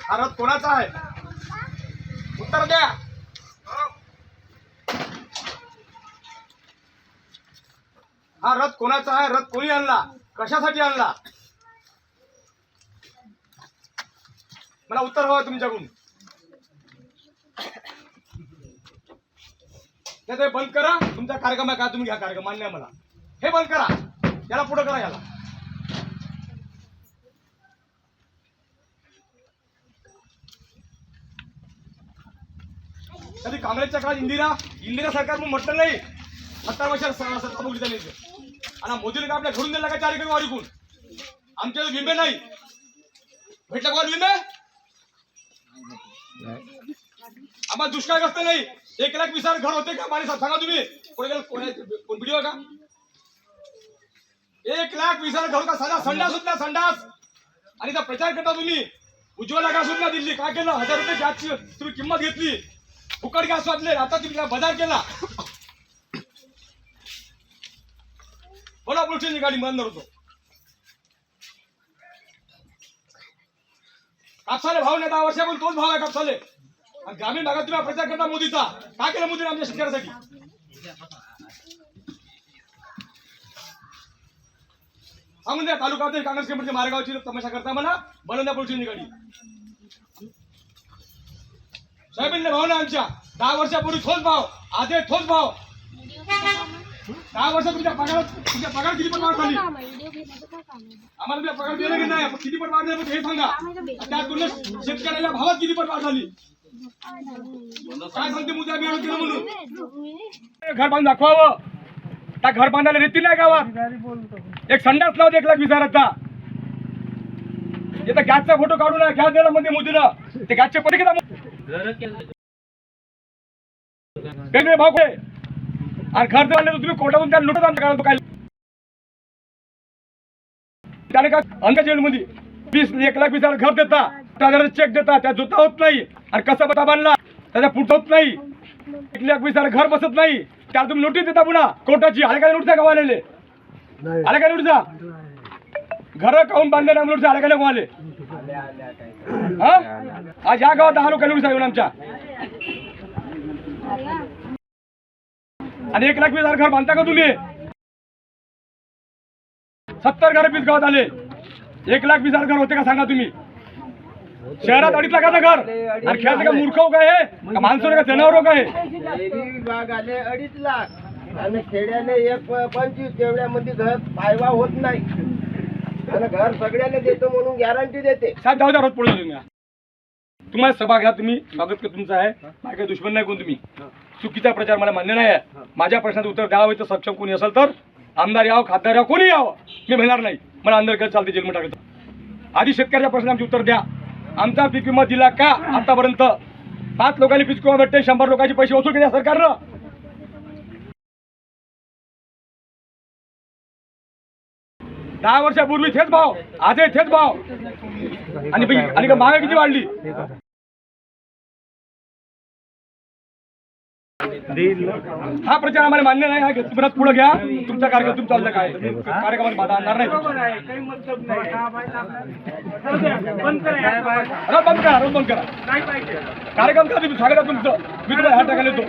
हा रथ कोणाचा आहे? उत्तर द्या. हा रथ कोणाचा आहे? रथ कोणी आणला? कशासाठी आणला? मला उत्तर हवं तुमच्याकडून. ते बंद करा. तुमचा कार्यक्रम आहे का? तुम्ही घ्या कार्यक्रम, मान्य आहे मला. हे बंद करा. याला पुढे करा. याला कधी काँग्रेसच्या काळात इंदिरा सरकार म्हणून म्हटलं नाही. 17 वर्ष सत्ता भोगली त्यांनी. आणि मोदीने का आपल्या घरून दिला का? कार्यक्रम वारीकून आमच्या विमे नाही भेटला का? विमे आम्हाला दुष्काळग्रस्त नाही. 1,20,000 घर होते का? माने सांगा तुम्ही. कोण व्हिडिओ का? 1,20,000 घर का? साधा संडास सुद्धा संडास. आणि त्या प्रचार करता तुम्ही. उज्ज्वला गॅस सुद्धा दिली. काय केलं? 1000 रुपये गॅसची तुम्ही किंमत घेतली. फुकट गॅस वाटले. आता तुम्ही बाजार केला. बोला पुढची गाडी बंद होतो. कापसाले भाव नाही 10 वर्षापासून तोच भाव आहे कापसाले. आणि ग्रामीण भागात तुम्ही प्रचार करता मोदीचा. काय केलं मोदीने आमच्या शेतकऱ्यासाठी? सांगून द्या. तालुका काँग्रेस कमिटी मारेगावची तमाशा करता मला बनवून द्या पुढची गाडी. सोयाबीनने भाव नाही आमच्या. 10 वर्षापूर्वी तोच भाव. आज तोच भाव. 10 वर्ष तुमच्या पगार किती पण वाढ झाली? आम्हाला तुमच्या पगार दिलं की नाही? किती पण वाढ झाली हे सांगा. त्या तुलनेत शेतकऱ्याच्या भावात किती पण वाढ झाली? काय सांगते मुद्दा मिळवून केलं म्हणून? घर बांधून दाखवावं. त्या घर बांधायला रेती नाही गावात. एक संडास लावते 1,20,000चा. इथं गॅसचा फोटो काढून गॅस दिला म्हणजे मोदीनं. ते गॅसचे पैसे किती भाव काय? आणि घर आणले तर तुम्ही कोर्टातून त्याला लुटत आमच्या काळात. काय त्याने का अंग जेलमध्ये 1,20,000 घर देता. 1000 चेक देता. त्या जुता होत नाही. आणि कसा पता बांधला त्याच्या पुढं होत नाही. 1,20,000 घर बसत नाही. त्याला तुम्ही नोटीस देता पुन्हा कोर्टाची. आले का नोटीस का आलेले? आले का नोटीस? घर काऊन बांधले ना नोटीस आले का नाही आले? आज या गावात 10 लोक नोटीस येऊन आमच्या. आणि 1,20,000 घर बांधता का तुम्ही? 70 घर बीज गावात आले. 1,20,000 घर होते का सांगा तुम्ही? शहरात 2.5 लाखाचं घर. आणि खेळाचं का मूर्ख हो काय? हे माणसं का जनावर हो काय? विभाग आले 2.5 लाख आणि खेड्याने 1.25. तेवढ्यामध्ये घर पायवा होत नाही. आणि घर सगळ्याला देतो म्हणून गॅरंटी देते. साहेब जाऊ द्या. रोज पुढे तुम्ही तुम्हाला सभा घ्या. तुम्ही स्वागत तुमचं आहे. माझ्या काही दुश्मन नाही कोण. तुम्ही चुकीचा प्रचार मला मान्य नाही आहे. माझ्या प्रश्नाचं उत्तर द्यावं तर सक्षम कोणी असेल तर आमदार यावं, खासदार यावं, कोणी यावं. मी म्हणणार नाही. मला अंदर काय चालते जेलमध्ये टाकायचं. आधी शेतकऱ्याच्या प्रश्नाची उत्तर द्या. आमचा पीक विमा दिला का आतापर्यंत? 5 लोकांनी पीक विमा भेटते. 100 लोकांचे पैसे वसूल केले सरकारनं. दहा वर्षापूर्वी थेच भाव. आजही थेच भाव. आणि महागाई किती वाढली? हा प्रचार आम्हाला मान्य नाही. हा परत पुढे घ्या. तुमचा कार्यक्रम तुमचा चाललं काय? कार्यक्रमात बाधा आणणार नाही. बंद करा. कार्यक्रम का तुम्ही सांगा तुमचं. मी तुम्हाला हात टाकायला येतो.